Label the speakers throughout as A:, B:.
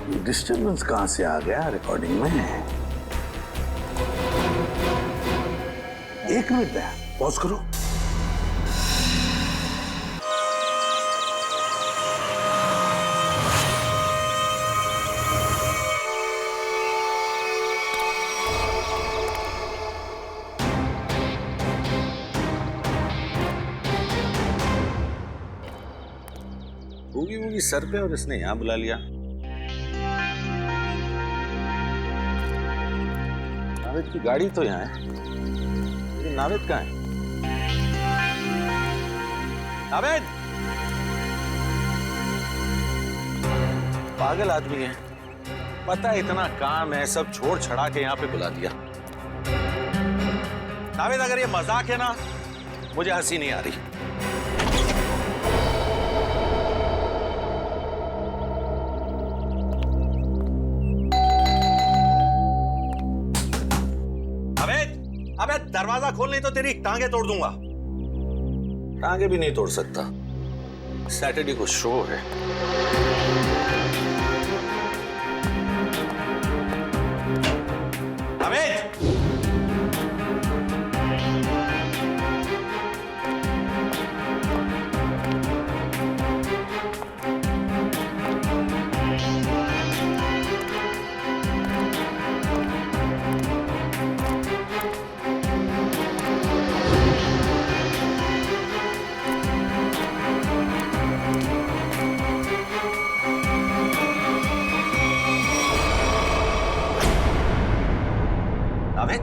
A: Disturbance कहां से आ गया रिकॉर्डिंग में? एक मिनट है, पॉज करो।
B: बूगी बूगी सर पे और इसने यहां बुला लिया। नावेद की गाड़ी तो यहाँ है, लेकिन नावेद कहाँ है? नावेद! पागल आदमी है, पता है इतना काम है, सब छोड़ छड़ा के यहाँ पे बुला दिया। नावेद, अगर ये मजाक है ना, मुझे हंसी नहीं आ रही। अबे दरवाजा खोल, नहीं तो तेरी टांगे तोड़ दूंगा। टांगे भी नहीं तोड़ सकता, सैटरडे को शो है। अबे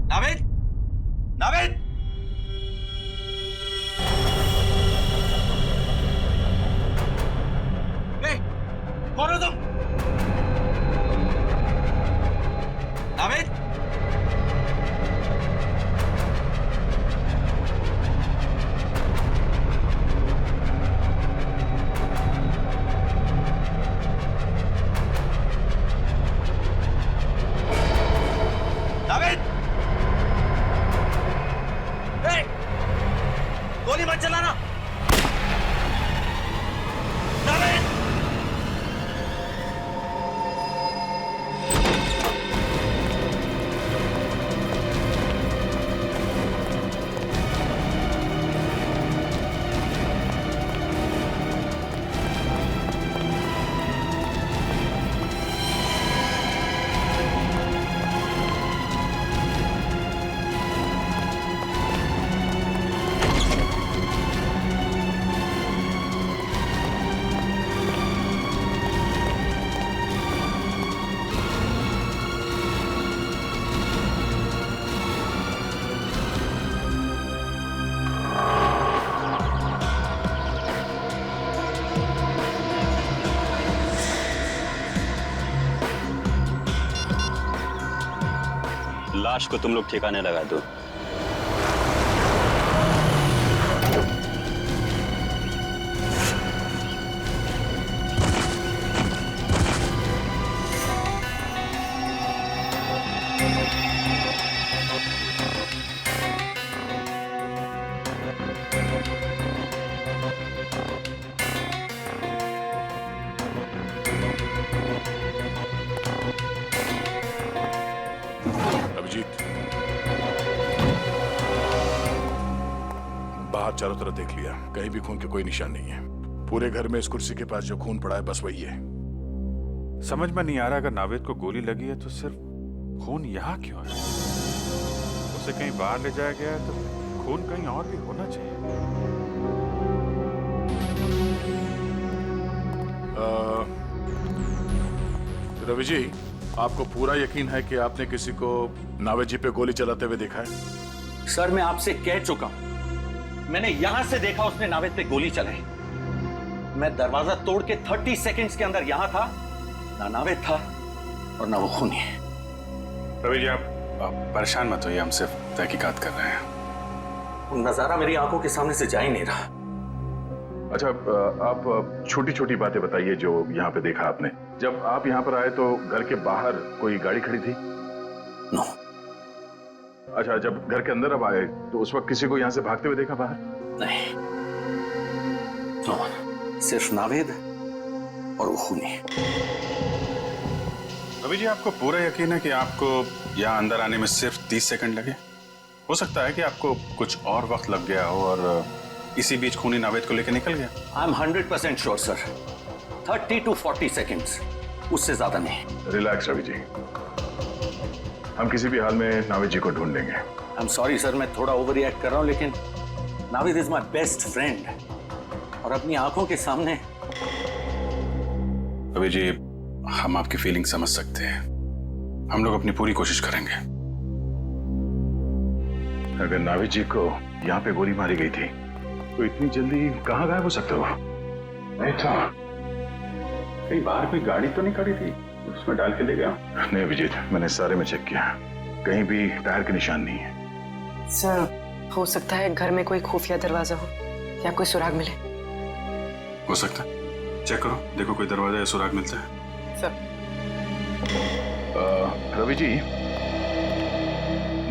B: नावेद, नावेद, नावेद! कौन हो तुम? नावेद! गोली मत चलाना। नावेद!
C: लाश को तुम लोग ठिकाने लगा दो।
D: बाहर चारों तरफ देख लिया, कहीं भी खून के कोई निशान नहीं है। पूरे घर में इस कुर्सी के पास जो खून पड़ा है बस वही है।
E: समझ में नहीं आ रहा, अगर नावेद को गोली लगी है तो सिर्फ खून यहाँ क्यों है? उसे कहीं बाहर ले जाया गया है तो खून कहीं और भी होना चाहिए।
D: रवि जी, आपको पूरा यकीन है कि आपने किसी को नावेद जी पे गोली चलाते हुए देखा है?
B: सर, मैं आपसे कह चुका हूं, मैंने यहां से देखा उसने नावेद पे गोली चलाई। मैं दरवाजा तोड़ के 30 सेकंड्स के अंदर यहां था, ना नावेद था और ना वो खूनी है।
E: रवि जी, आप परेशान मत होइए, हम सिर्फ तहकीकात कर रहे हैं।
B: वो नजारा मेरी आंखों के सामने से जा ही नहीं रहा।
D: अच्छा, आप छोटी छोटी बातें बताइए जो यहाँ पे देखा आपने। जब आप यहाँ पर आए तो घर के बाहर कोई गाड़ी खड़ी थी?
B: नो।
D: अच्छा, जब घर के अंदर अब आए तो उस वक्त किसी को यहाँ से भागते हुए देखा बाहर?
B: नहीं। नो। सिर्फ नावेद और वो खूनी।
E: रवि जी, आपको पूरा यकीन है कि आपको यहाँ अंदर आने में सिर्फ 30 सेकंड लगे? हो सकता है कि आपको कुछ और वक्त लग गया हो और इसी बीच खूनी नावेद को लेकर निकल गया।
B: I am 100% sure sir, 30 to 40 seconds, उससे ज्यादा नहीं।
D: रिलैक्स रवि जी, हम किसी भी हाल में नावेद जी को ढूंढ लेंगे।
B: आई एम सॉरी सर, मैं थोड़ा ओवर रिएक्ट कर रहा हूं, लेकिन Naved is my best friend और अपनी आंखों के सामने।
E: रवि जी, हम आपकी फीलिंग समझ सकते हैं, हम लोग अपनी पूरी कोशिश करेंगे।
D: अगर नावेद जी को यहाँ पे गोली मारी गई थी तो इतनी जल्दी कहाँ गायब हो सकते हो? नहीं था, कहीं बाहर कोई गाड़ी तो नहीं खड़ी थी उसमें डाल के ले गया? नहीं अभिजीत, मैंने सारे में चेक किया, कहीं भी टायर के निशान नहीं है।
F: सर, हो सकता है घर में कोई खुफिया दरवाजा हो या कोई सुराग मिले।
E: हो सकता है, चेक करो, देखो कोई दरवाजा या सुराग मिलता है।
F: सर,
D: रवि जी,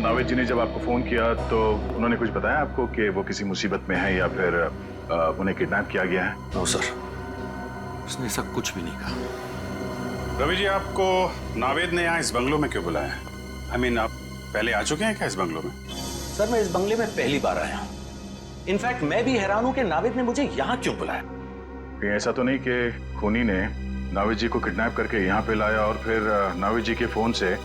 D: नावेद जी ने जब आपको फोन किया तो उन्होंने कुछ बताया आपको कि वो किसी मुसीबत में है या फिर उन्हें किडनैप किया गया है?
B: नो सर, उसने ऐसा कुछ भी नहीं कहा।
E: रवि जी, आपको नावेद ने यहाँ इस बंगलो में क्यों बुलाया? I mean, आप पहले आ चुके हैं क्या इस बंगलो में?
B: सर, मैं इस बंगले में पहली बार आया हूं। इनफैक्ट मैं भी हैरान हूं कि नावेद ने मुझे यहाँ क्यों बुलाया।
D: कहीं ऐसा तो नहीं कि खूनी ने नावेद जी को किडनैप करके यहाँ पे लाया और फिर नावेद जी के फोन से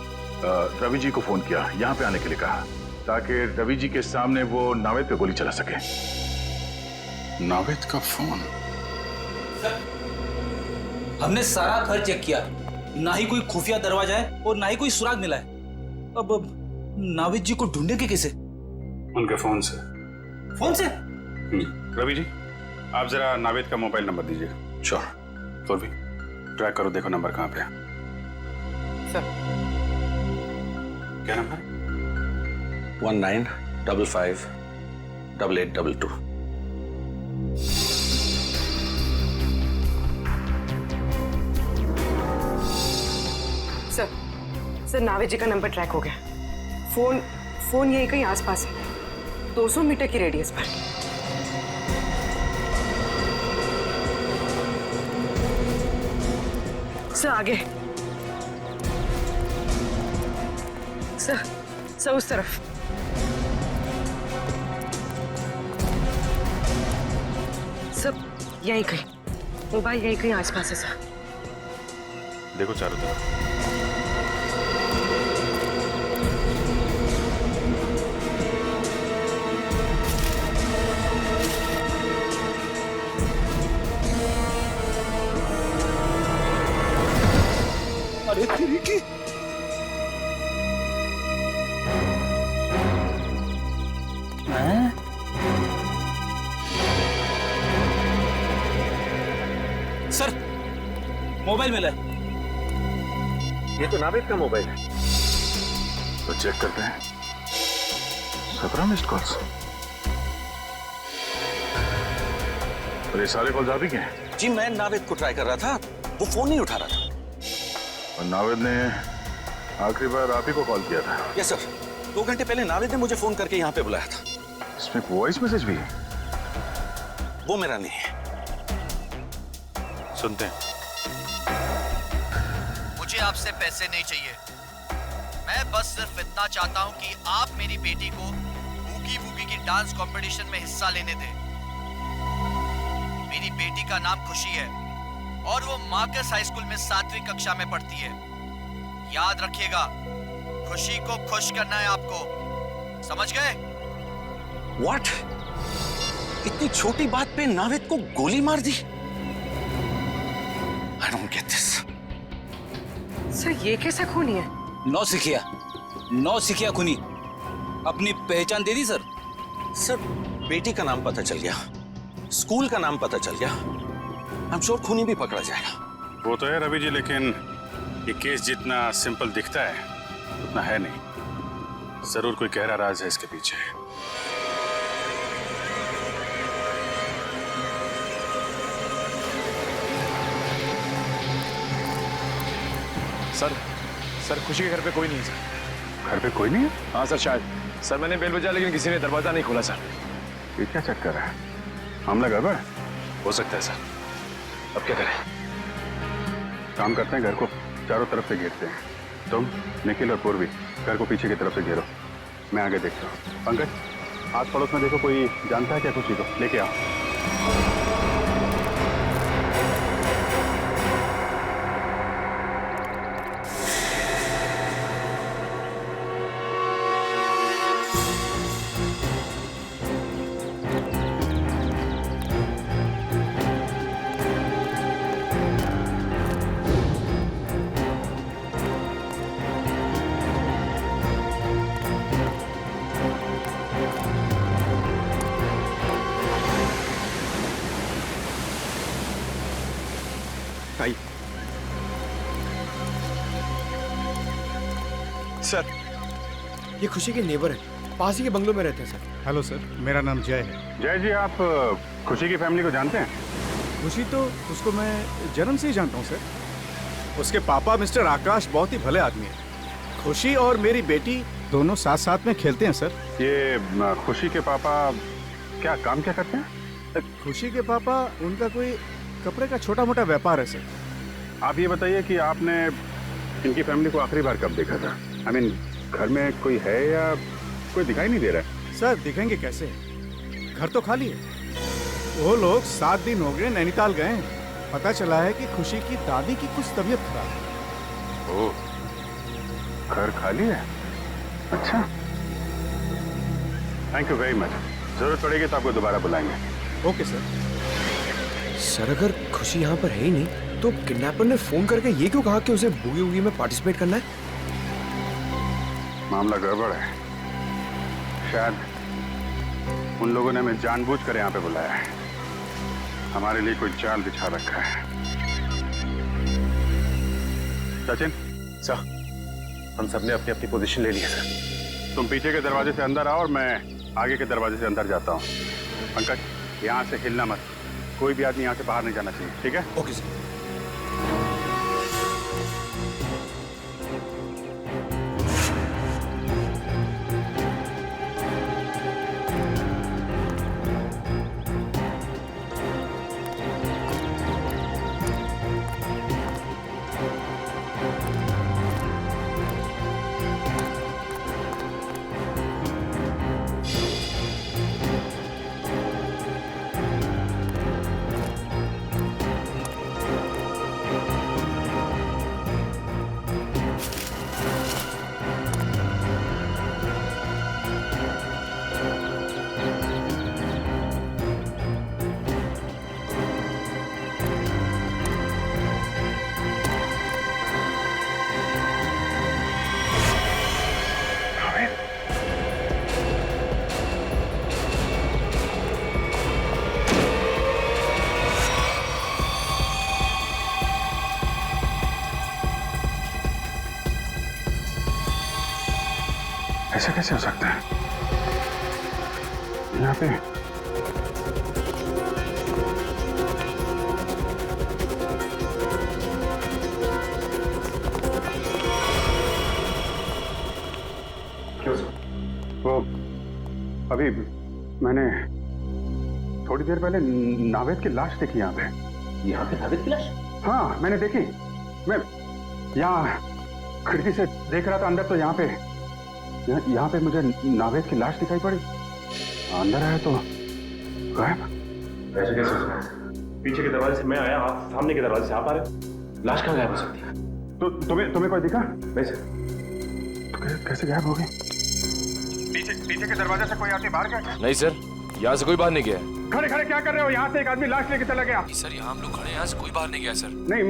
D: रवि जी को फोन किया, यहाँ पे आने के लिए कहा, ताकि रवि जी के सामने वो नावेद पे गोली चला सके?
E: नावेद का फोन?
G: हमने सारा घर चेक किया, ना ही कोई खुफिया दरवाजा है और ना ही कोई सुराग मिला है। अब नावेद जी को ढूंढेंगे कैसे?
E: उनके फोन से।
G: फोन से?
E: रवि जी, आप जरा नावेद का मोबाइल नंबर दीजिए।
B: श्योर।
E: तो भी ट्रैक करो, देखो नंबर कहाँ पे है।
F: सर,
E: क्या नंबर?
B: 1955 8822।
F: सर, नावेद जी का नंबर ट्रैक हो गया। फोन यही कहीं आसपास है, 200 मीटर की रेडियस पर। सर, आगे। सर, उस तरफ। सर, यहीं कहीं, मोबाइल यहीं कहीं आसपास है सर।
E: देखो चारों तरफ।
G: अरे तेरी की! सर, मोबाइल मिला है।
B: ये तो नावेद का मोबाइल है।
D: तो चेक करते हैं। 17 मिस्ड कॉल्स। और ये सारे कॉल्स आप ही के हैं?
B: जी, मैं नावेद को ट्राई कर रहा था, वो फोन नहीं उठा रहा था।
D: और नावेद ने आखिरी बार आप ही को कॉल किया था?
B: यस सर, 2 घंटे पहले नावेद ने मुझे फोन करके यहाँ पे बुलाया था।
D: इसमें वॉइस मैसेज भी है?
B: वो मेरा नहीं है।
E: सुनते हैं।
H: मुझे आपसे पैसे नहीं चाहिए, मैं बस सिर्फ इतना चाहता हूं कि आप मेरी बेटी को बूगी बूगी की डांस कंपटीशन में हिस्सा लेने दें। मेरी बेटी का नाम खुशी है और वो मार्कस हाई स्कूल में 7वीं कक्षा में पढ़ती है। याद रखिएगा, खुशी को खुश करना है आपको, समझ गए?
B: व्हाट? इतनी छोटी बात पे नावेद को गोली मार दी? I don't get this.
F: Sir, ये कैसा खूनी है?
G: नौ सिखिया खूनी। अपनी पहचान दे दी सर?
B: सर, बेटी का नाम पता चल गया, स्कूल का नाम पता चल गया, I'm sure खूनी भी पकड़ा जाएगा।
E: वो तो है रवि जी, लेकिन ये केस जितना सिंपल दिखता है उतना है नहीं। जरूर कोई गहरा राज है इसके पीछे।
I: सर, खुशी के घर पे कोई नहीं है सर।
D: घर पे कोई नहीं है?
I: हाँ सर, शायद। सर, मैंने बेल बजाया लेकिन किसी ने दरवाजा नहीं खोला सर।
D: ये क्या चक्कर है? मामला गड़बड़?
E: हो सकता है सर,
D: अब क्या करें? काम करते हैं, घर को चारों तरफ से घेरते हैं। तुम, निखिल और पूर्वी घर को पीछे की तरफ से घेरो, मैं आगे देखता हूँ। पंकज, आस पड़ोस में देखो कोई जानता है क्या खुशी को, लेके आओ।
I: सर,
J: ये खुशी के नेबर है, पास ही के बंगलों में रहते हैं सर।
K: हेलो सर, मेरा नाम जय है।
D: जय जी, आप खुशी की फैमिली को जानते हैं?
K: खुशी तो उसको मैं जन्म से ही जानता हूँ सर। उसके पापा मिस्टर आकाश बहुत ही भले आदमी है। खुशी और मेरी बेटी दोनों साथ साथ में खेलते हैं सर।
D: ये खुशी के पापा क्या काम क्या करते हैं?
K: खुशी के पापा, उनका कोई कपड़े का छोटा मोटा व्यापार है सर।
D: आप ये बताइए कि आपने इनकी फैमिली को आखिरी बार कब देखा था? आई मीन, घर में कोई है या कोई दिखाई नहीं दे रहा है?
K: सर, दिखेंगे कैसे, घर तो खाली है। वो लोग 7 दिन हो गए नैनीताल गए हैं। पता चला है कि खुशी की दादी की कुछ तबीयत खराब है।
D: ओह, घर खाली है? अच्छा, थैंक यू वेरी मच। जरूरत पड़ेगी तो आपको दोबारा बुलाएंगे।
K: Okay sir.
J: सर, अगर खुशी यहाँ पर है ही नहीं तो किडनैपर ने फोन करके ये क्यों कहा कि उसे बूगी वूगी में पार्टिसिपेट करना है?
D: मामला गड़बड़ है। शायद उन लोगों ने हमें जानबूझकर यहाँ पे बुलाया है। हमारे लिए कोई जाल बिछा रखा है। सचिन
I: सर, हम सबने अपनी अपनी पोजीशन ले ली है सर।
D: तुम पीछे के दरवाजे से अंदर आओ और मैं आगे के दरवाजे से अंदर जाता हूँ। पंकज, यहाँ से हिलना मत। कोई भी आदमी यहाँ से बाहर नहीं जाना चाहिए, ठीक है?
J: Okay sir.
D: ऐसा कैसे हो सकता है? यहाँ पे
I: क्यों सर?
D: वो अभी मैंने थोड़ी देर पहले नावेद की लाश देखी यहाँ पे।
B: यहाँ पे नावेद की लाश?
D: हाँ, मैंने देखी। मैं यहाँ खिड़की से देख रहा था अंदर, तो यहाँ पे मुझे नावेद की लाश दिखाई पड़ी। अंदर आया तो गायब।
I: ऐसे कैसे हो सकता है? पीछे के दरवाजे से मैं आया, आप सामने के दरवाजे से आप आ रहे। लाश कहाँ गायब हो सकती है?
D: तो तुम्हें कोई दिखा?
I: नहीं सर।
D: तो कैसे गायब हो गई? पीछे के दरवाजे से कोई आके बाहर गया?
I: नहीं सर, यहाँ से कोई बाहर नहीं गया है।
D: खड़े खड़े क्या कर रहे हो? यहाँ से एक आदमी लाश लेके चला गया।
I: सर, यहाँ हम लोग खड़े हैं, यहाँ से कोई बाहर नहीं गया सर।
D: नहीं,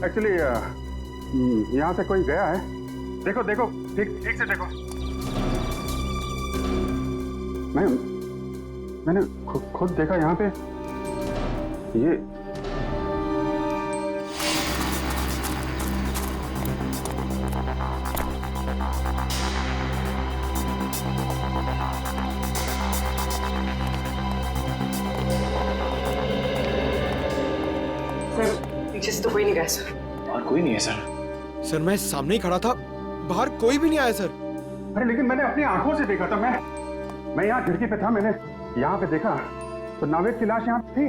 D: एक्चुअली यहाँ से कोई गया है। देखो देखो, ठीक से देखो। मैंने खुद देखा यहाँ पे। ये
F: सर, पीछे से तो कोई नहीं गया सर।
I: और कोई नहीं है सर।
J: सर, मैं सामने ही खड़ा था, बाहर कोई भी नहीं आया सर।
D: अरे लेकिन मैंने अपनी आंखों से देखा था। मैं यहाँ खिड़की पे था, मैंने यहाँ पे देखा तो नावेद की लाश यहाँ थी।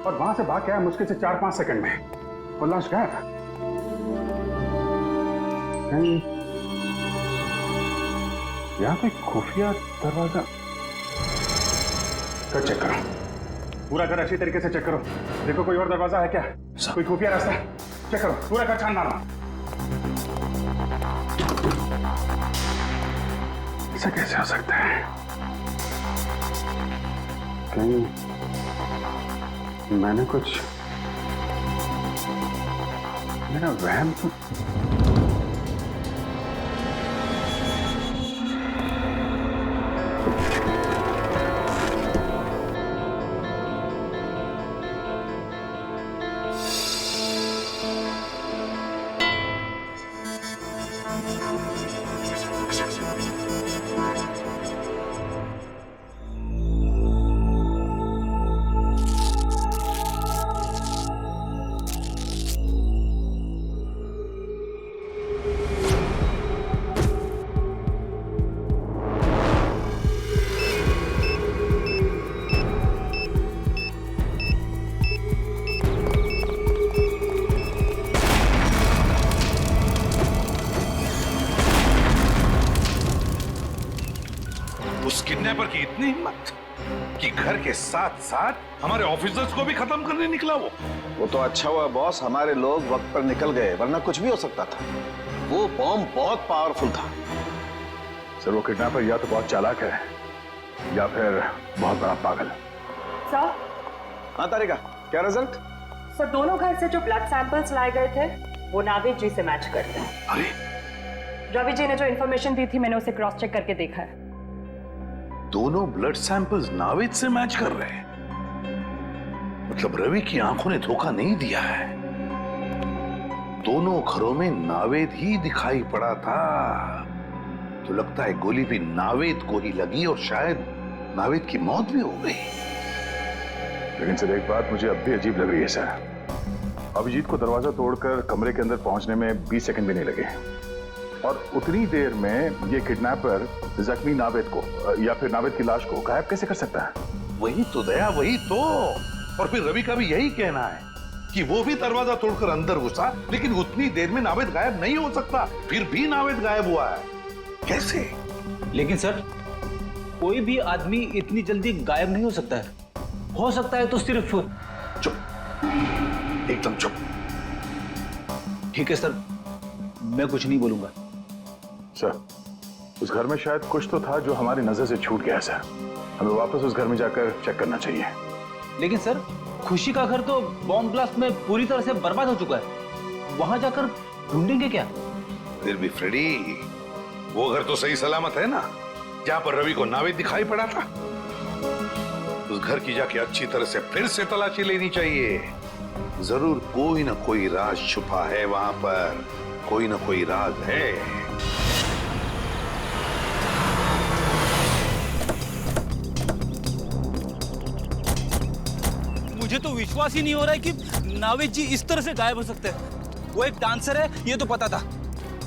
D: और वहां से भाग के आया मुश्किल से 4-5 सेकंड में। वो लाश गायब। यहाँ पे खुफिया दरवाजा कर चेक करो, पूरा घर अच्छी तरीके से चेक करो। देखो कोई और दरवाजा है क्या, कोई खुफिया रास्ता चेक करो, पूरा घर छान मारो। ऐसा कैसे हो सकता है? कहीं मैंने कुछ मेरा वहम तो
A: उस किडनैपर की इतनी हिम्मत कि घर के साथ साथ हमारे ऑफिसर्स को भी खत्म करने निकला वो
L: तो अच्छा हुआ बॉस, हमारे लोग वक्त पर निकल गए, वरना कुछ भी हो सकता था। वो बॉम्ब बहुत पावरफुल था।
D: सर वो किडनैपर या तो बहुत चालाक है या फिर बहुत बड़ा पागल।
F: सर?
L: हाँ तारिका, क्या रिजल्ट?
F: सर दोनों घर से जो ब्लड सैंपल्स लाए गए थे वो नावेद जी से मैच करते हैं।
A: अरे
F: रवि जी ने जो इन्फॉर्मेशन दी थी मैंने उसे क्रॉस चेक करके देखा है।
A: दोनों ब्लड सैंपल्स नावेद से मैच कर रहे हैं। मतलब रवि की आंखों ने धोखा नहीं दिया है। दोनों घरों में नावेद ही दिखाई पड़ा था। तो लगता है गोली भी नावेद को ही लगी और शायद नावेद की मौत भी हो गई।
D: लेकिन सर एक बात मुझे अब भी अजीब लग रही है सर। अभिजीत को दरवाजा तोड़कर कमरे के अंदर पहुंचने में 20 सेकंड भी नहीं लगे और उतनी देर में ये किडनैपर जख्मी नावेद को या फिर नावेद की लाश को गायब कैसे कर सकता है?
A: वही तो दया, वही तो। और फिर रवि का भी यही कहना है कि वो भी दरवाजा तोड़कर अंदर घुसा, लेकिन उतनी देर में नावेद गायब नहीं हो सकता। फिर भी नावेद गायब हुआ है, कैसे?
G: लेकिन सर कोई भी आदमी इतनी जल्दी गायब नहीं हो सकता है। हो सकता है तो सिर्फ।
A: चुप, एकदम चुप।
G: ठीक है सर, मैं कुछ नहीं बोलूंगा।
D: सर उस घर में शायद कुछ तो था जो हमारी नजर से छूट गया सर। हमें वापस उस घर में जाकर चेक करना चाहिए।
G: लेकिन सर खुशी का घर तो बॉम्ब ब्लास्ट में पूरी तरह से बर्बाद हो चुका है। वहां जाकर ढूंढेंगे क्या?
A: फिर भी फ्रेडी, वो घर तो सही सलामत है ना, जहां पर रवि को नावेद दिखाई पड़ा था। उस घर की जाके अच्छी तरह से फिर से तलाशी लेनी चाहिए। जरूर कोई ना कोई राज छुपा है वहां पर, कोई ना कोई राज है।
G: मुझे तो विश्वास ही नहीं हो रहा है कि नावेद जी इस तरह से गायब हो सकते हैं। वो एक डांसर है ये तो pता था,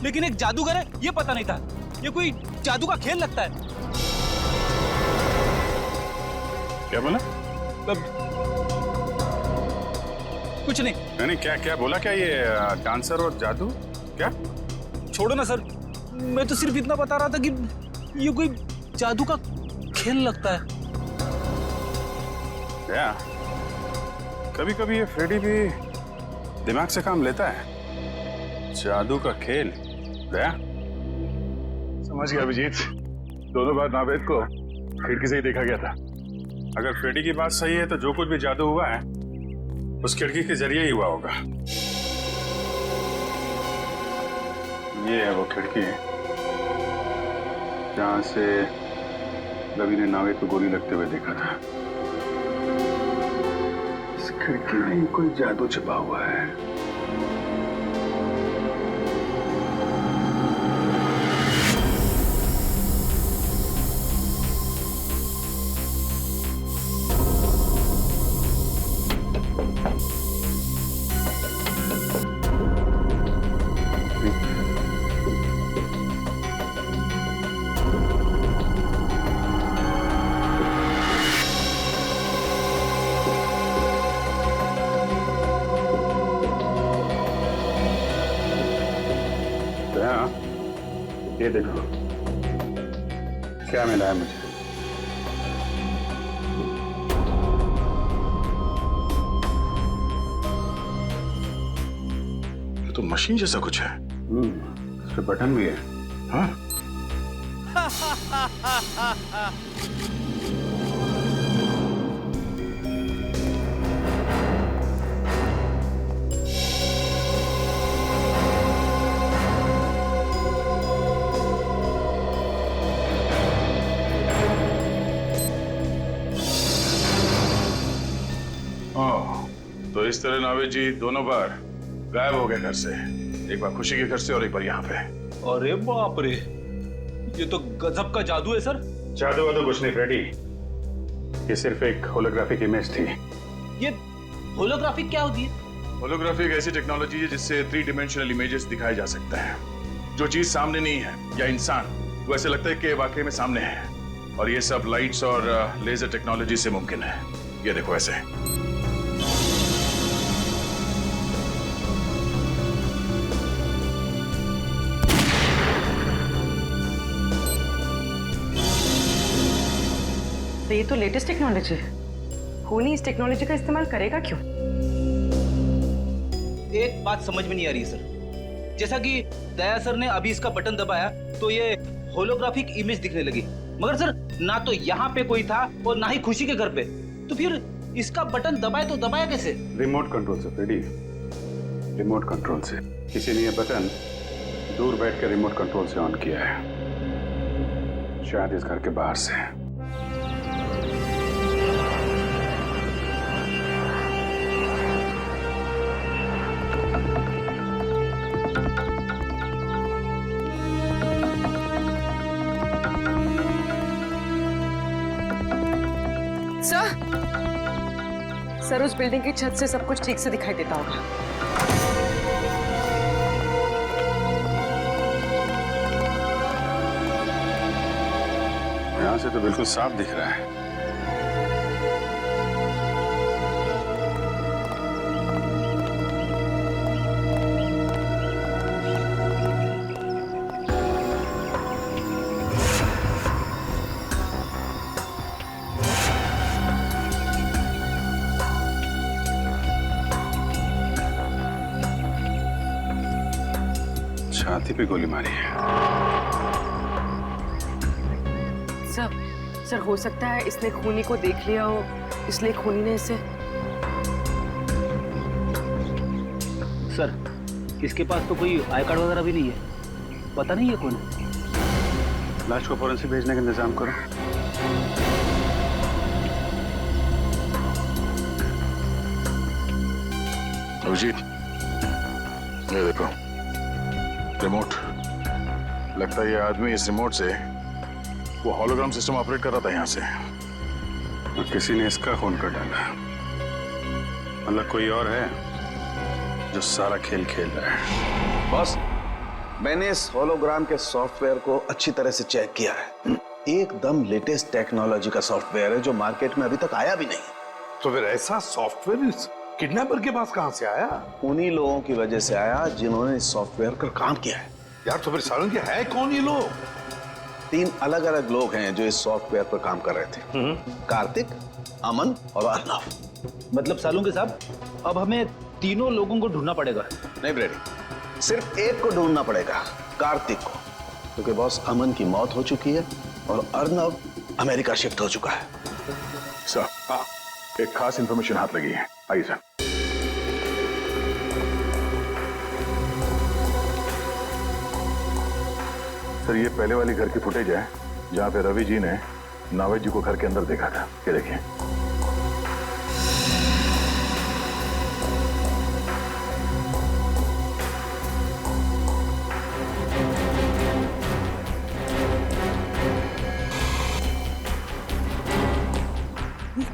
G: लेकिन एक जादूगर है ये पता नहीं था। ये कोई जादू का खेल लगता है।
D: क्या बोला?
G: कुछ नहीं।
D: नहीं क्या क्या बोला? क्या ये डांसर और जादू? क्या?
G: छोड़ो ना सर, मैं तो सिर्फ इतना बता रहा था कि ये कोई जादू का खेल लगता है।
D: क्या? कभी कभी ये फ्रेडी भी दिमाग से काम लेता है। जादू का खेल गया? समझ गया अभिजीत, दोनों बार नावेद को खिड़की से ही देखा गया था। अगर फ्रेडी की बात सही है तो जो कुछ भी जादू हुआ है उस खिड़की के जरिए ही हुआ होगा। ये है वो खिड़की जहां से रवि ने नावेद को गोली लगते हुए देखा था। इस खिड़की में ही कोई जादू छिपा हुआ है। ये देखो क्या मिला है मुझे। ये तो मशीन जैसा कुछ है। इस पे बटन भी है। हाँ तो इस तरह नावेद जी दोनों बार गायब हो गए घर से, एक बार खुशी के घर से और एक बार यहाँ पे।
G: अरे बाप रे, ये तो गजब का जादू है सर।
D: जादू वादू कुछ नहीं फ्रेडी, ये सिर्फ एक होलोग्राफिक इमेज थी।
G: ये होलोग्राफिक क्या होती है?
D: होलोग्राफी एक ऐसी टेक्नोलॉजी है जिससे 3 डायमेंशनल इमेजेस दिखाए जा सकते हैं। जो चीज सामने नहीं है या इंसान, वो ऐसे लगता है कि वाकई में सामने है। और ये सब लाइट्स और लेजर टेक्नोलॉजी से मुमकिन है। ये देखो ऐसे।
F: तो ये तो लेटेस्ट टेक्नोलॉजी है। खूनी इस टेक्नोलॉजी का इस्तेमाल करेगा क्यों?
G: एक बात समझ में नहीं आ रही सर। जैसा कि दया सर ने अभी इसका बटन दबाया तो ये होलोग्राफिक इमेज दिखने लगी, मगर सर ना तो यहाँ पे कोई था और ना ही खुशी के घर पे, तो फिर इसका बटन दबाए तो दबाया कैसे?
D: रिमोट कंट्रोल से फ्रेडी, रिमोट कंट्रोल से। किसी ने ये बटन दूर बैठ के रिमोट कंट्रोल से ऑन किया है, शायद इस घर के बाहर से।
F: सर उस बिल्डिंग की छत से सब कुछ ठीक से दिखाई देता होगा।
D: यहाँ से तो बिल्कुल साफ दिख रहा है। छाती पे गोली मारी है।
F: सर हो सकता है इसने खूनी को देख लिया हो, इसलिए खूनी ने इसे।
G: सर इसके पास तो कोई आई कार्ड वगैरह भी नहीं है, पता नहीं है कौन है।
D: लाश को फौरन से भेजने का इंतजाम करो। अभिजीत, ये देखो रिमोट। लगता है ये आदमी इस रिमोट से वो होलोग्राम सिस्टम ऑपरेट कर रहा था यहाँ से, और किसी ने इसका खून कर डाला। मतलब कोई और है जो सारा खेल खेल रहा है।
L: बॉस, मैंने इस होलोग्राम के सॉफ्टवेयर को अच्छी तरह से चेक किया है। एकदम लेटेस्ट टेक्नोलॉजी का सॉफ्टवेयर है जो मार्केट में अभी तक आया भी नहीं।
A: तो फिर ऐसा सॉफ्टवेयर इस किडनैपर के पास कहां से आया?
L: उन्हीं लोगों की वजह से आया जिन्होंने इस सॉफ्टवेयर पर काम किया है।
A: यार तो फिर सारंग है कौन ये लोग?
L: 3 अलग अलग लोग हैं जो इस सॉफ्टवेयर पर काम कर रहे थे। कार्तिक, अमन और अर्नव।
G: मतलब सालुंके साहब, अब हमें तीनों लोगों को ढूंढना पड़ेगा?
L: नहीं ब्रेडी, सिर्फ एक को ढूंढना पड़ेगा, कार्तिक को, क्योंकि बॉस अमन की मौत हो चुकी है और अर्नव अमेरिका शिफ्ट हो चुका है।
D: सर, एक खास इंफॉर्मेशन हाथ लगी है। आइए सर। सर, ये पहले वाली घर की फुटेज है जहां पे रवि जी ने नावेद जी को घर के अंदर देखा था। ये देखिए।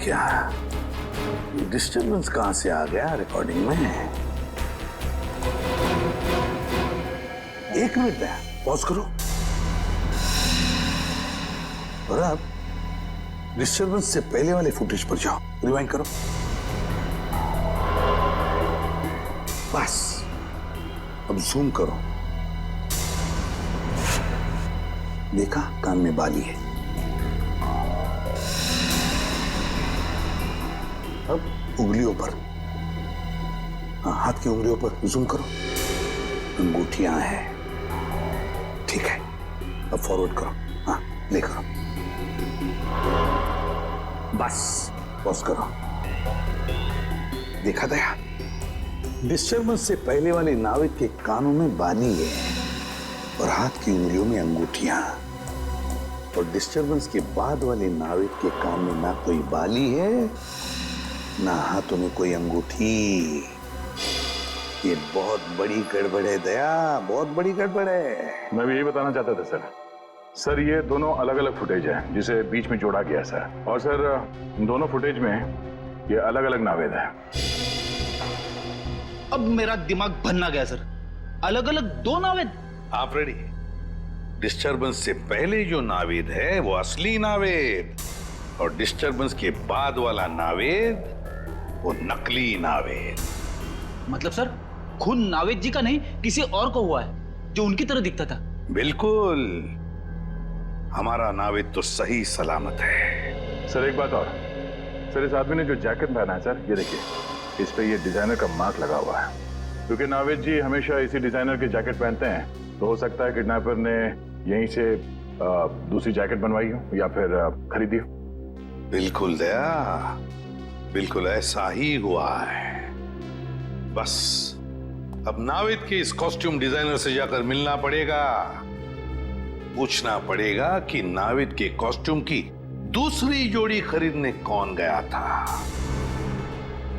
A: क्या डिस्टर्बेंस कहां से आ गया रिकॉर्डिंग में? 1 मिनट में पॉज करो और अब डिस्टर्बेंस से पहले वाले फुटेज पर जाओ, रिवाइंड करो। बस अब जूम करो।
L: देखा, कान में बाली है। अब उंगलियों पर, हाँ, हाथ की उंगलियों पर जूम करो। अंगूठियां हैं। ठीक है, अब फॉरवर्ड करो। हाँ, ले करो। बस पॉज करो। देखा दया, डिस्टर्बेंस से पहले वाले नाविद के कानों में बाली है और हाथ की उंगलियों में अंगूठियां, और डिस्टर्बेंस के बाद वाले नाविद के कान में ना कोई बाली है ना हाथों में कोई अंगूठी। ये बहुत बड़ी गड़बड़ है दया, बहुत बड़ी गड़बड़ है।
D: मैं भी यही बताना चाहता था सर। सर ये दोनों अलग अलग फुटेज है जिसे बीच में जोड़ा गया सर, और सर दोनों फुटेज में ये अलग अलग नावेद है।
G: अब मेरा दिमाग बनना गया सर, अलग अलग दो नावेद।
A: आप रेडी? डिस्टर्बेंस से पहले जो नावेद है वो असली नावेद, और डिस्टर्बेंस के बाद वाला नावेद वो नकली नावेद।
G: मतलब सर खून नावेद जी का नहीं, किसी और को हुआ है जो उनकी तरह दिखता था।
A: बिल्कुल, हमारा नावेद तो सही सलामत है।
D: सर एक बात और, सर इस आदमी ने जो जैकेट पहना है सर, ये देखिए, इस पे ये डिजाइनर का मार्क लगा हुआ है। क्योंकि नावेद जी हमेशा इसी डिजाइनर के जैकेट पहनते हैं, तो हो सकता है किडनैपर ने यहीं से दूसरी जैकेट बनवाई हो या फिर खरीदी हो।
A: बिल्कुल दया, बिल्कुल ऐसा ही हुआ है। बस अब नावेद के इस कॉस्ट्यूम डिजाइनर से जाकर मिलना पड़ेगा, पूछना पड़ेगा कि नावेद के कॉस्ट्यूम की दूसरी जोड़ी खरीदने कौन गया था,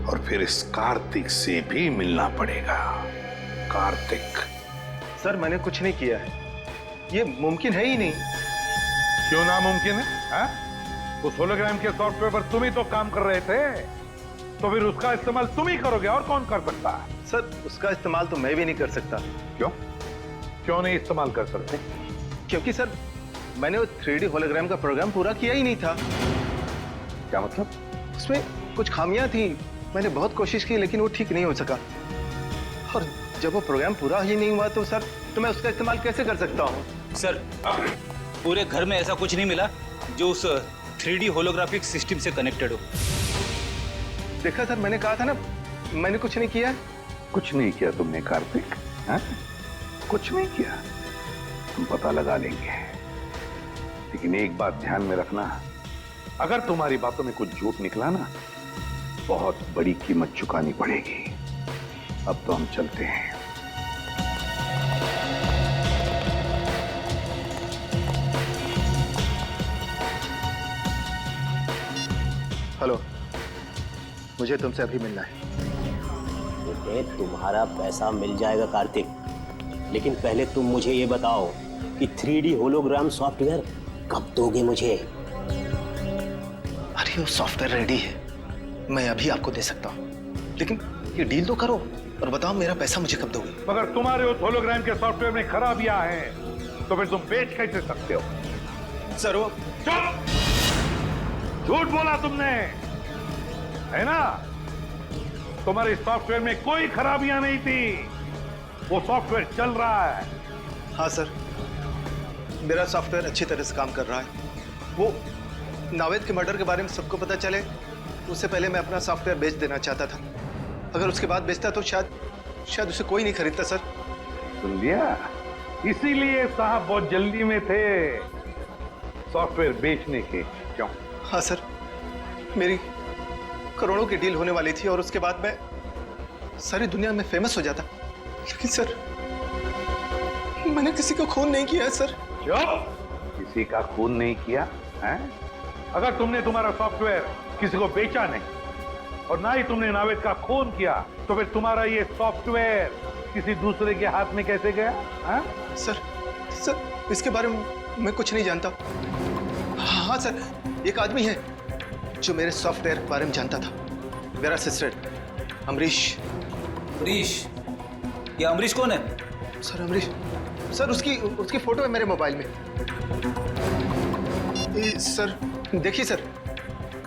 A: और फिर इस कार्तिक से भी मिलना पड़ेगा। कार्तिक।
J: सर मैंने कुछ नहीं किया है, ये मुमकिन है ही नहीं।
A: क्यों नामुमकिन है? हाँ? उस होलोग्राम के सॉफ्टवेयर पर तुम ही तो काम कर रहे थे, तो फिर उसका इस्तेमाल तुम ही करोगे, और कौन कर सकता है?
J: सर उसका इस्तेमाल तो मैं भी नहीं कर सकता।
A: क्यों? क्यों नहीं इस्तेमाल कर सकते?
J: क्योंकि सर मैंने वो 3D होलोग्राम का प्रोग्राम पूरा किया ही नहीं था।
A: क्या मतलब?
J: उसमें कुछ खामियां थी, मैंने बहुत कोशिश की लेकिन वो ठीक नहीं हो सका, और जब वो प्रोग्राम पूरा ही नहीं हुआ तो सर तो मैं उसका इस्तेमाल कैसे कर सकता हूँ?
G: सर पूरे घर में ऐसा कुछ नहीं मिला जो उस 3D होलोग्राफिक सिस्टम से कनेक्टेड हो।
J: देखा सर, मैंने कहा था ना, मैंने कुछ नहीं किया।
A: कुछ नहीं किया तुमने कार्तिक? हाँ? कुछ नहीं किया। तुम पता लगा लेंगे, लेकिन एक बात ध्यान में रखना, अगर तुम्हारी बातों में कुछ झूठ निकला ना, बहुत बड़ी कीमत चुकानी पड़ेगी। अब तो हम चलते हैं।
J: हेलो, मुझे तुमसे अभी मिलना है।
M: तुम्हारा पैसा मिल जाएगा कार्तिक, लेकिन पहले तुम मुझे ये बताओ कि 3D होलोग्राम सॉफ्टवेयर कब दोगे मुझे?
J: अरे वो सॉफ्टवेयर रेडी है, मैं अभी आपको दे सकता हूँ, लेकिन ये डील तो करो और बताओ मेरा पैसा मुझे कब दोगे?
A: मगर तुम्हारे उस होलोग्राम के सॉफ्टवेयर में खराबियां हैं, तो फिर तुम बेच कैसे सकते हो?
J: सर वो
A: चुप! झूठ बोला तुमने, है ना? तुम्हारे सॉफ्टवेयर में कोई खराबियां नहीं थी, वो सॉफ्टवेयर चल रहा है।
J: हाँ सर, मेरा सॉफ्टवेयर अच्छी तरह से काम कर रहा है। वो नावेद के मर्डर के बारे में सबको पता चले उससे पहले मैं अपना सॉफ्टवेयर बेच देना चाहता था। अगर उसके बाद बेचता तो शायद उसे कोई नहीं खरीदता सर।
A: सुन लिया? इसीलिए साहब बहुत जल्दी में थे सॉफ्टवेयर बेचने के। क्यों?
J: हाँ सर, मेरी करोड़ों की डील होने वाली थी और उसके बाद मैं सारी दुनिया में फेमस हो जाता, लेकिन सर मैंने किसी का खून नहीं किया है सर।
A: चुप! किसी का खून नहीं किया है? अगर तुमने तुम्हारा सॉफ्टवेयर किसी को बेचा नहीं और ना ही तुमने नावेद का खून किया, तो फिर तुम्हारा ये सॉफ्टवेयर किसी दूसरे के हाथ में कैसे गया? है?
J: सर इसके बारे में मैं कुछ नहीं जानता। हाँ सर, एक आदमी है जो मेरे सॉफ्टवेयर के बारे में जानता था, मेरा असिस्टेंट अमरीश।
G: अमरीश? ये अमरीश कौन है?
J: सर अमरीश, सर उसकी फोटो है मेरे मोबाइल में। सर देखिए सर,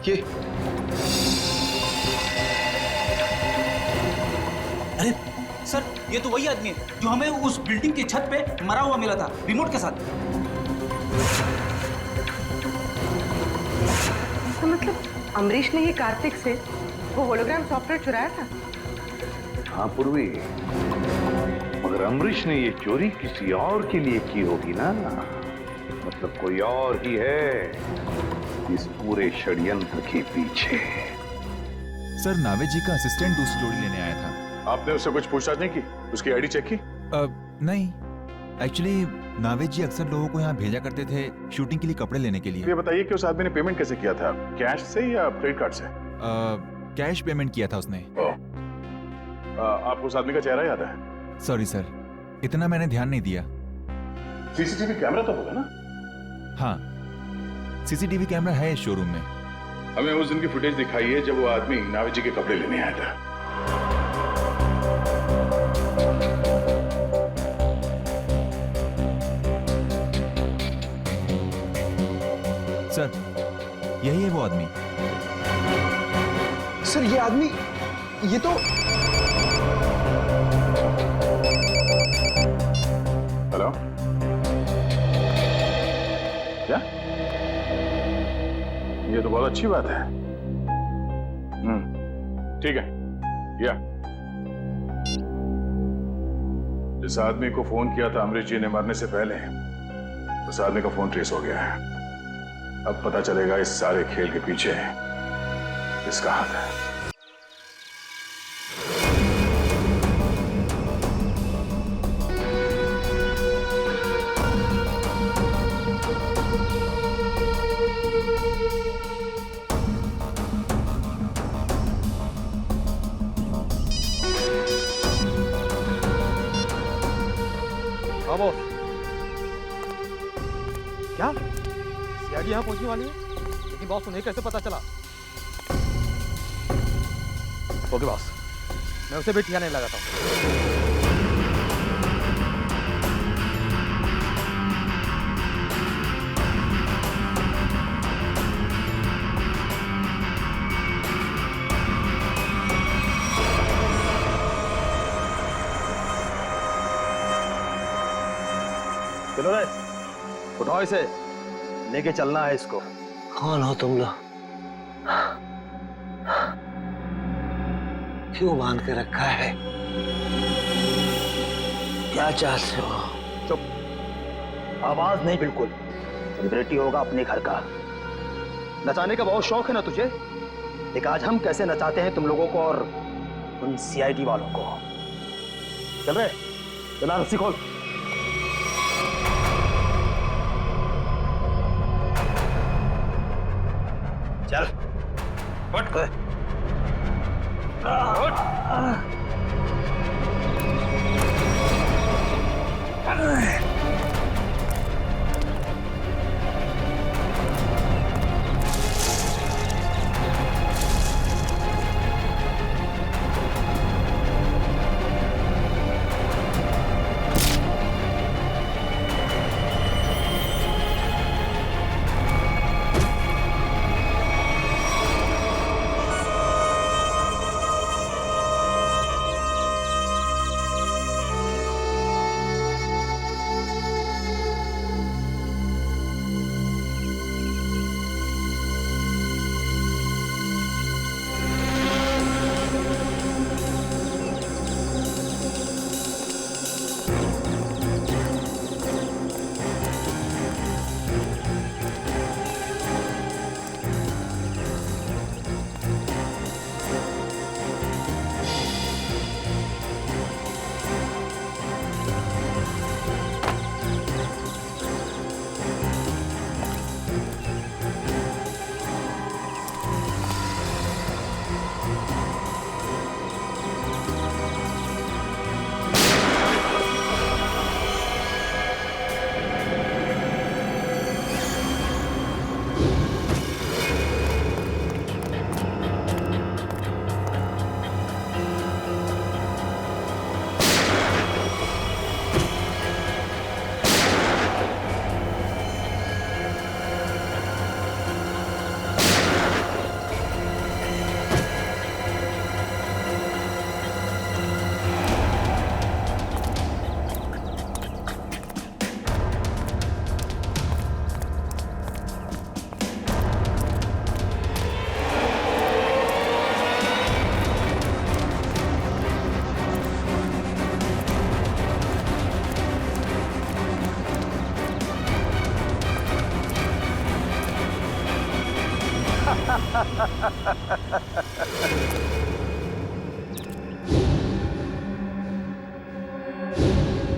J: ये
G: अरे सर, ये तो वही आदमी है जो हमें उस बिल्डिंग की छत पे मरा हुआ मिला था रिमोट के साथ।
F: तो मतलब अमरीश ने ये कार्तिक से वो होलोग्राम सॉफ्टवेयर चुराया था?
A: हाँ पूर्वी, मगर अमरीश ने ये चोरी किसी और के लिए की होगी ना, मतलब कोई और ही है इस पूरे षड्यंत्र के पीछे।
N: सर, नावेद जी का असिस्टेंट दूसरी जोड़ी लेने आया था।
D: आपने उससे कुछ पूछताछ नहीं की? उसकी आईडी चेक की?
N: नहीं, एक्चुअली नावेद जी अक्सर लोगों को यहाँ भेजा करते थे शूटिंग के लिए कपड़े लेने के लिए।
D: ये बताइए कि उस आदमी ने पेमेंट कैसे किया था, कैश से या क्रेडिट कार्ड से?
N: कैश पेमेंट किया था उसने।
D: आपको उस आदमी का चेहरा याद है?
N: सॉरी सर, इतना मैंने ध्यान नहीं दिया।
D: सीसीटीवी कैमरा तो होगा ना?
N: हाँ, सीसीटीवी कैमरा है इस शोरूम में।
D: हमें उस दिन की फुटेज दिखाइए जब वो आदमी नावेद जी के कपड़े लेने आया था।
N: सर, यही है वो आदमी।
J: सर, ये आदमी, ये तो
D: हेलो, क्या? ये तो बहुत अच्छी बात है। ठीक है, या जिस आदमी को फोन किया था अमरीश जी ने मरने से पहले, उस आदमी का फोन ट्रेस हो गया है। अब पता चलेगा इस सारे खेल के पीछे किसका हाथ है।
O: क्या सीआईडी यहाँ पहुंचने वाली है? लेकिन बॉस, उन्हें कैसे पता चला? ओके बॉस, मैं उसे भी ठिकाने लगाता हूँ।
M: चलो रे, उठाओ इसे, लेके चलना है इसको।
L: कौन हो तुम लोग? क्यों बांध के रखा है? क्या चाहते हो?
M: चुप, आवाज नहीं बिल्कुल। सेलिब्रिटी होगा अपने घर का। नचाने का बहुत शौक है ना तुझे? देख आज हम कैसे नचाते हैं तुम लोगों को और उन सीआईडी वालों को। चल रहे, चला रस्सी खोल। चल उठ।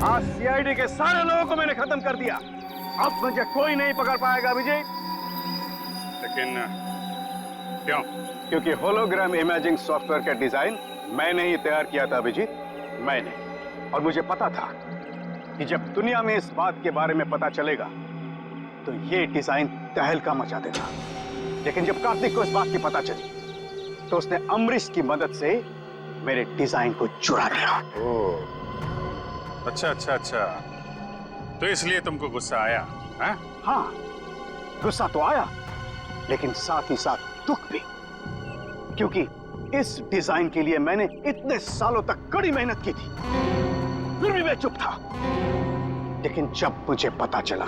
K: आज सीआईडी के सारे लोगों को मैंने खत्म कर दिया। अब मुझे कोई नहीं पकड़ पाएगा अभिजीत।
E: लेकिन क्यों?
K: क्योंकि होलोग्राम इमेजिंग सॉफ्टवेयर का डिजाइन मैंने ही तैयार किया था अभिजीत, मैंने। और मुझे पता था कि जब दुनिया में इस बात के बारे में पता चलेगा तो ये डिजाइन तहलका मचा देगा। लेकिन जब कार्तिक को इस बात की पता चली तो उसने अमरीश की मदद से मेरे डिजाइन को चुरा लिया।
E: ओह, अच्छा अच्छा अच्छा, तो इसलिए तुमको गुस्सा आया?
K: हाँ, गुस्सा तो आया, लेकिन साथ ही साथ दुख भी, क्योंकि इस डिजाइन के लिए मैंने इतने सालों तक कड़ी मेहनत की थी, फिर भी मैं चुप था। लेकिन जब मुझे पता चला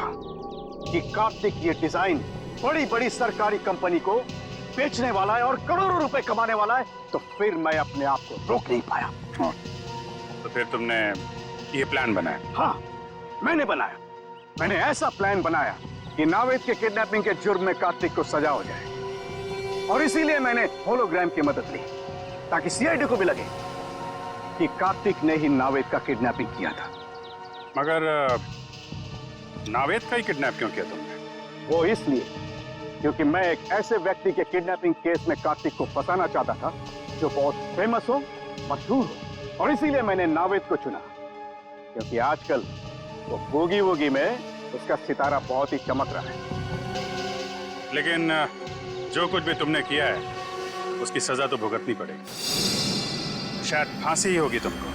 K: कि कार्तिक ये डिजाइन बड़ी बड़ी सरकारी कंपनी को बेचने वाला है और करोड़ों रुपए कमाने वाला है, तो फिर मैं अपने आप को रोक नहीं पाया।
E: तो फिर तुमने ये प्लान बनाया?
K: हाँ, मैंने बनाया। मैंने ऐसा प्लान बनाया कि नावेद के किडनैपिंग के जुर्म में कार्तिक को सजा हो जाए। और इसीलिए मैंने होलोग्राम की मदद ली, ताकि सीआईडी को भी लगे कि कार्तिक ने ही नावेद का किडनैपिंग किया था।
E: मगर नावेद का ही किडनैप क्यों किया तुमने?
K: वो इसलिए क्योंकि मैं एक ऐसे व्यक्ति के किडनैपिंग केस में कार्तिक को फंसाना चाहता था जो बहुत फेमस हो, मशहूर हो। और इसीलिए मैंने नावेद को चुना, क्योंकि आजकल वो बूगी वूगी में उसका सितारा बहुत ही चमक रहा है।
E: लेकिन जो कुछ भी तुमने किया है उसकी सजा तो भुगतनी पड़ेगी। शायद फांसी ही होगी तुमको।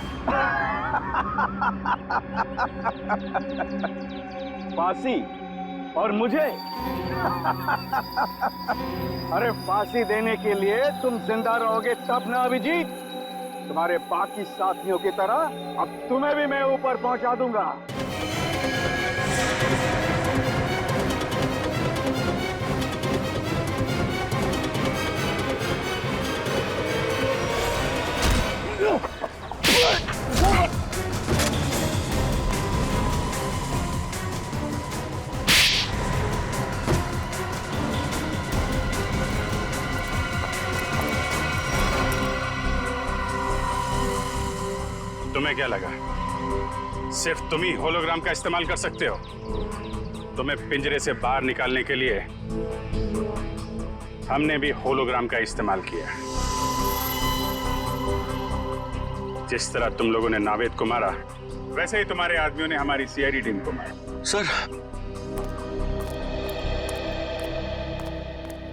K: फांसी? और मुझे? अरे फांसी देने के लिए तुम जिंदा रहोगे तब ना अभिजीत। तुम्हारे बाकी साथियों की तरह अब तुम्हें भी मैं ऊपर पहुंचा दूंगा।
E: तुम्हें क्या लगा सिर्फ तुम ही होलोग्राम का इस्तेमाल कर सकते हो? तुम्हें पिंजरे से बाहर निकालने के लिए हमने भी होलोग्राम का इस्तेमाल किया। जिस तरह तुम लोगों ने नावेद को मारा, वैसे ही तुम्हारे आदमियों ने हमारी सीआईडी टीम को मारा।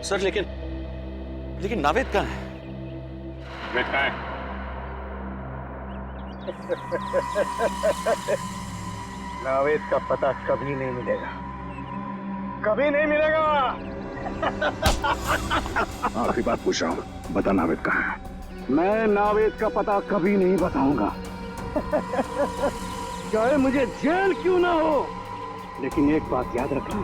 B: सर लेकिन नावेद कहाँ है?
E: नावेद कहाँ है?
K: नावेद का पता कभी नहीं मिलेगा, कभी नहीं मिलेगा।
L: आखिरी बात पूछ रहा हूँ, बता नावेद कहाँ है?
K: मैं नावेद का पता कभी नहीं बताऊंगा, चाहे मुझे जेल क्यों ना हो। लेकिन एक बात याद रखना,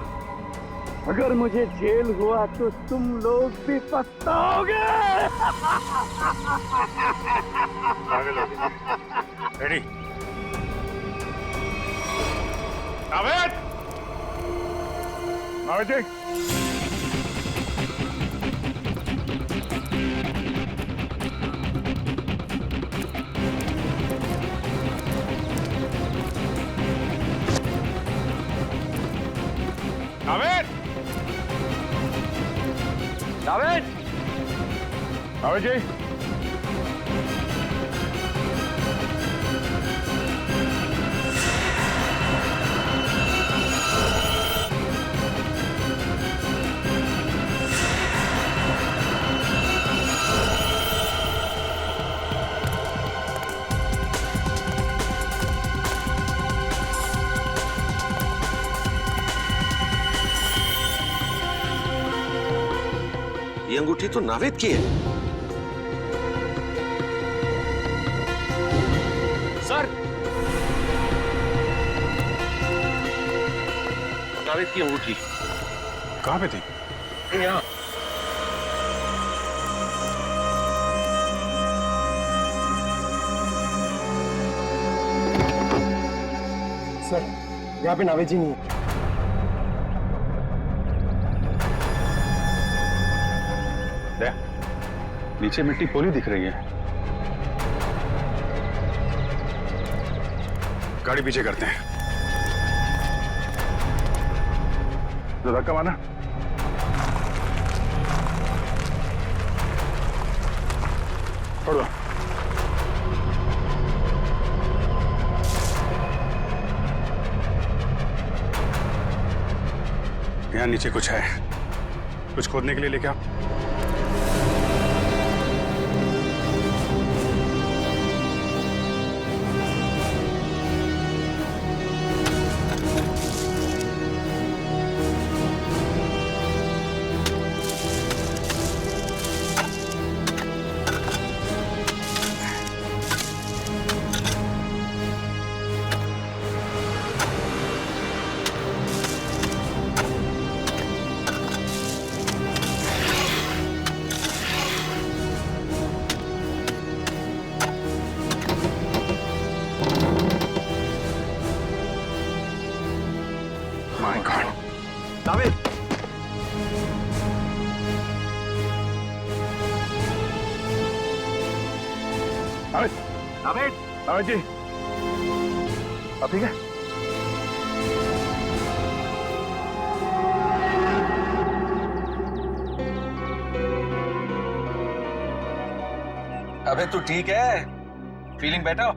K: अगर मुझे जेल हुआ तो तुम लोग भी पछताओगे।
E: रेडी? नावेद! नावेद जी! नावेद! नावेद! नावेद जी!
B: ये अंगूठी तो नावेद की है। सर, नावेद की अंगूठी
E: कहाँ पे थी?
B: यहाँ।
O: सर, यहाँ पे नावेद जी नहीं है।
D: नीचे मिट्टी पोली दिख रही है। गाड़ी पीछे करते हैं। तो धक्का मारना। छोड़ दो। यहाँ नीचे कुछ है, कुछ खोदने के लिए लेके आओ। My God.
K: नावेद,
D: नावेद जी, अब ठीक है?
B: अबे तू ठीक है? Feeling better?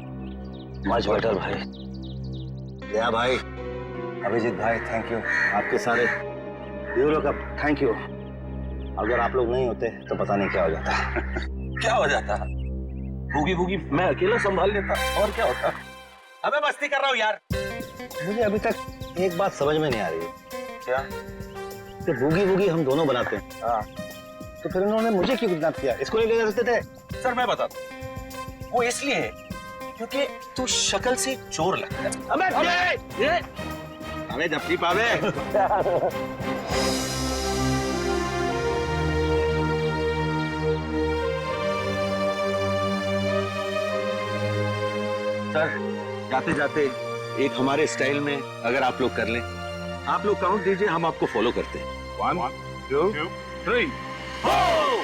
M: मच बेटर भाई। या भाई, अभिजीत भाई, थैंक यू। आपके सारे ब्यूरो का थैंक यू। अगर आप लोग नहीं होते तो पता नहीं क्या हो जाता।
B: क्या हो जाता? भूगी भूगी मैं अकेला संभाल लेता, और क्या होता? अबे मस्ती कर रहा हूँ यार।
M: मुझे अभी तक एक बात समझ में नहीं आ रही है।
B: क्या?
M: कि बूगी वूगी हम दोनों बनाते हैं।
B: हाँ।
M: तो फिर उन्होंने मुझे क्यों किडनैप किया? इसको नहीं ले जा सकते थे?
B: सर मैं बताता हूँ। वो इसलिए है क्योंकि तू शक्ल से चोर लगता है।
M: अबे ये
B: हमें जप्ती पावे। सर जाते जाते एक हमारे स्टाइल में अगर आप लोग कर लें, आप लोग काउंट दीजिए, हम आपको फॉलो करते हैं।
D: 1 2 3
M: Oh!